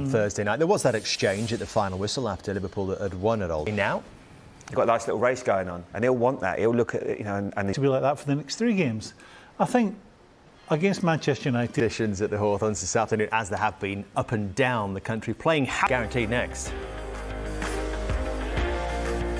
Thursday night. There was that exchange at the final whistle after Liverpool had won it all. Now, you've got a nice little race going on, and he'll want that. He'll look at, you know, and to be like that for the next 3 games. I think against Manchester United. Conditions at the Hawthorns this afternoon, as there have been up and down the country, playing guaranteed next.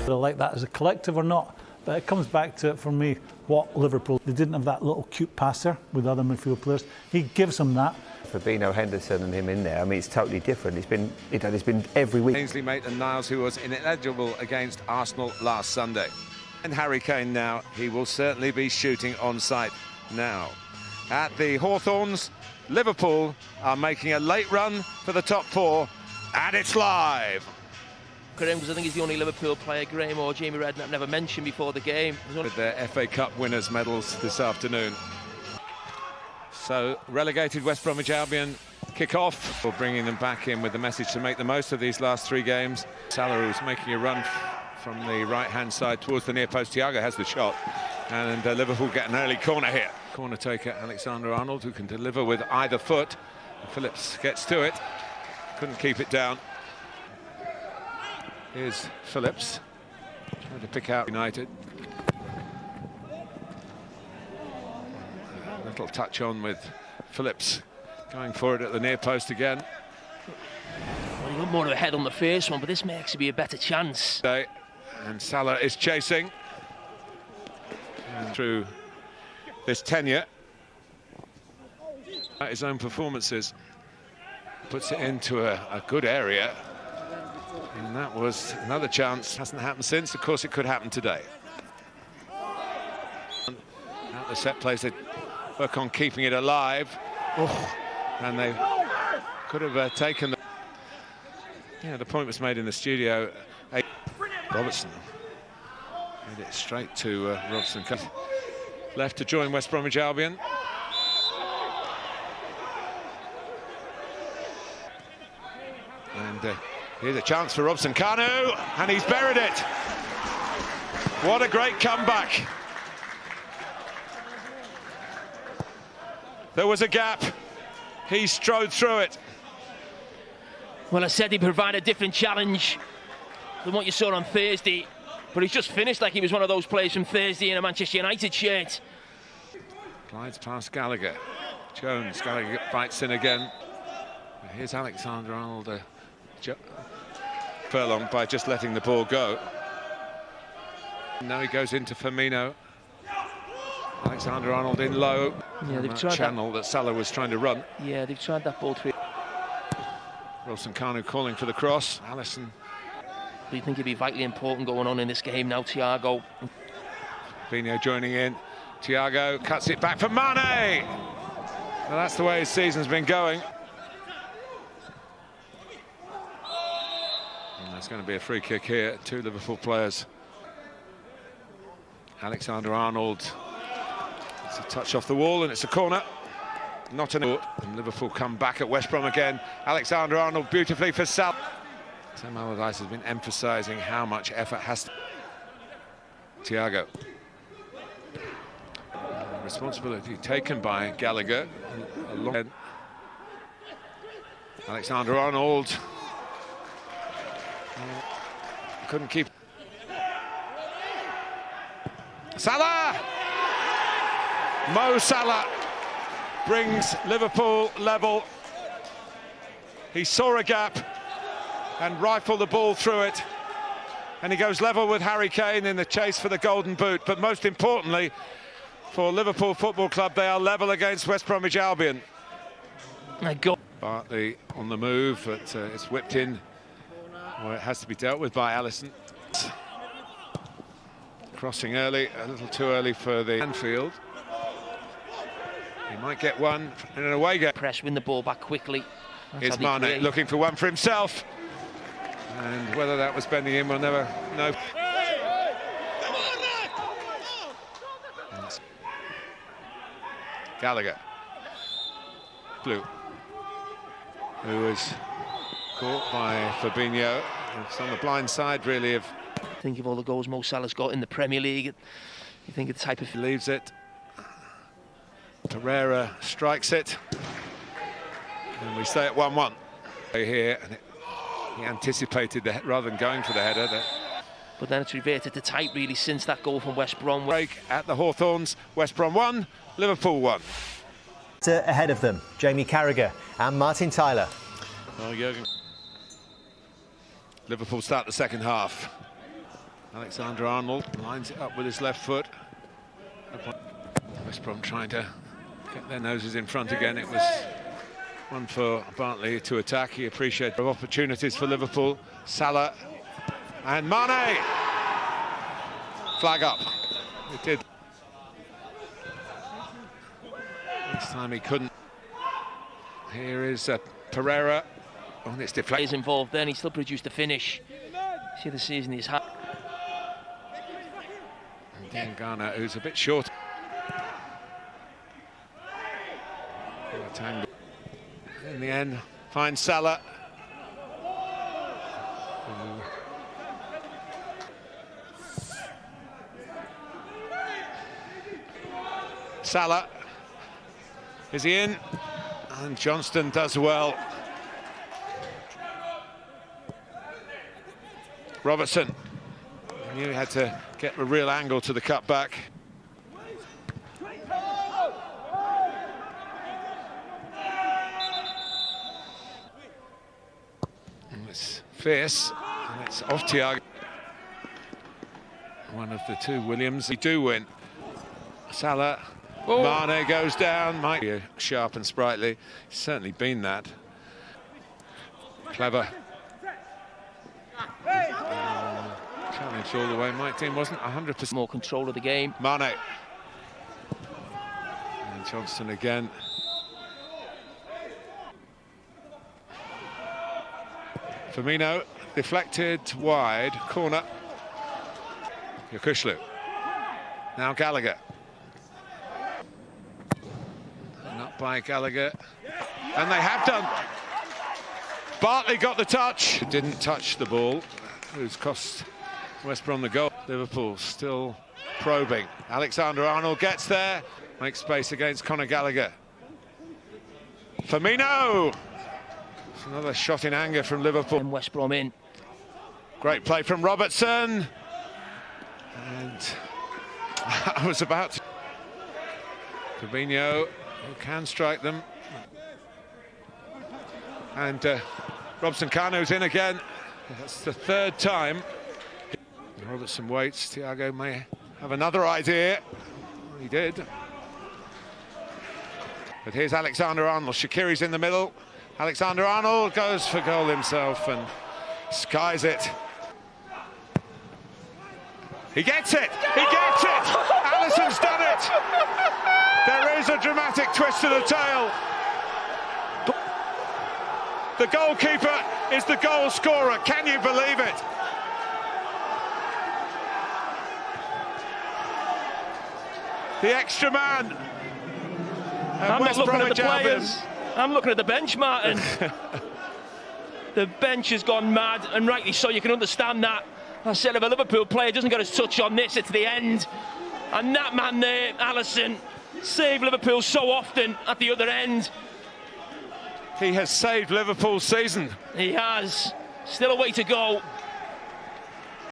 Whether I like that as a collective or not, but it comes back to, for me, what Liverpool, they didn't have that little cute passer with other midfield players. He gives them that. Fabinho, Henderson and him in there, I mean, it's totally different. It's been, you know, it's been every week. Ainsley Maitland-Niles, who was ineligible against Arsenal last Sunday. And Harry Kane now, he will certainly be shooting on sight now. At the Hawthorns, Liverpool are making a late run for the top 4, and it's live. Graham, because I think he's the only Liverpool player, Graham or Jamie Redknapp, I've never mentioned before the game. With their FA Cup winners' medals this afternoon. So, relegated West Bromwich Albion kick off. We're bringing them back in with the message to make the most of these last 3 games. Salah, who's making a run from the right-hand side towards the near post. Thiago has the shot. And Liverpool get an early corner here. Corner taker Alexander-Arnold, who can deliver with either foot. Phillips gets to it. Couldn't keep it down. Here's Phillips, trying to pick out United. A little touch on with Phillips going for it at the near post again. Well, you got more of a head on the first one, but this may actually be a better chance. And Salah is chasing. And through this tenure, his own performances, puts it into a good area. And that was another chance. Hasn't happened since. Of course, it could happen today. At the set plays, they work on keeping it alive. Oh, and they could have taken the... Yeah, the point was made in the studio. Robertson made it straight to Robson. Left to join West Bromwich Albion. And here's a chance for Robson Kanu, and he's buried it. What a great comeback. There was a gap. He strode through it. Well, I said he'd provide a different challenge than what you saw on Thursday, but he's just finished like he was one of those players from Thursday in a Manchester United shirt. Glides past Gallagher. Jones, Gallagher bites in again. Here's Alexander-Arnold. Furlong by just letting the ball go. Now he goes into Firmino. Alexander-Arnold in low. Yeah, they've tried channel that Salah was trying to run. Yeah, they've tried that ball through. Robson Kanu calling for the cross. Alisson. Do you think it'd be vitally important going on in this game now, Thiago? Fabinho joining in. Thiago cuts it back for Mane. Well, that's the way his season's been going. And there's going to be a free kick here. 2 Liverpool players. Alexander-Arnold. It's a touch off the wall and it's a corner. Not an... And Liverpool come back at West Brom again. Alexander-Arnold beautifully for Salah. Sam Allardyce has been emphasising how much effort has to... Thiago. Responsibility taken by Gallagher. Alexander-Arnold. Couldn't keep... Salah! Mo Salah brings Liverpool level. He saw a gap and rifled the ball through it. And he goes level with Harry Kane in the chase for the Golden Boot. But most importantly, for Liverpool Football Club, they are level against West Bromwich Albion. Bartley on the move, but it's whipped in. Or it has to be dealt with by Alisson. Crossing early, a little too early for the Anfield. He might get one in an away game. Press, win the ball back quickly. Here's Mane looking for one for himself. And whether that was bending in, we'll never know. Gallagher. Blue. Who was caught by Fabinho. It's on the blind side, really, of... Think of all the goals Mo Salah's got in the Premier League. You think of the type of... Leaves it. Pereira strikes it. And we stay at 1-1. Here, and he anticipated the rather than going for the header. But then it's reverted to tight really since that goal from West Brom. Break at the Hawthorns. West Brom 1, Liverpool 1. Ahead of them, Jamie Carragher and Martin Tyler. Oh, Jurgen. Liverpool start the second half. Alexander-Arnold lines it up with his left foot. West Brom trying to get their noses in front again. It was one for Bartley to attack. He appreciated opportunities for Liverpool. Salah and Mane. Flag up. It did. This time he couldn't. Here is Pereira. Oh, and it's deflected. He's involved then, he still produced a finish. See the season he's had. And Ghana, who's a bit short. In the end, finds Salah. Salah. Is he in? And Johnston does well. Robertson. Knew he had to get a real angle to the cutback. It's fierce, and it's off Thiago. One of the two Williams. They do win. Salah. Oh. Mane goes down. Might be sharp and sprightly. He's certainly been that. Clever. Challenged all the way. My team wasn't 100% more control of the game. Mane. And Johnston again. Firmino deflected wide, corner. Yokushlu. Now Gallagher. Not by Gallagher. And they have done. Bartley got the touch. Didn't touch the ball. Who's cost West Brom the goal. Liverpool still probing. Alexander-Arnold gets there. Makes space against Conor Gallagher. Firmino. It's another shot in anger from Liverpool. And West Brom in. Great play from Robertson. And I was about to. Fabinho, who can strike them. And Robson Kanu's in again. That's the third time. Robertson waits. Thiago may have another idea. He did. But here's Alexander-Arnold. Shaqiri's in the middle. Alexander-Arnold goes for goal himself and skies it. He gets it! He gets it! Alisson's done it! There is a dramatic twist to the tale. The goalkeeper is the goal scorer. Can you believe it? The extra man. I'm not looking at the players. I'm looking at the bench, Martin. The bench has gone mad, and rightly so. You can understand that. I said if a Liverpool player doesn't get his touch on this, it's the end. And that man there, Alisson, saved Liverpool so often at the other end. He has saved Liverpool's season. He has. Still a way to go.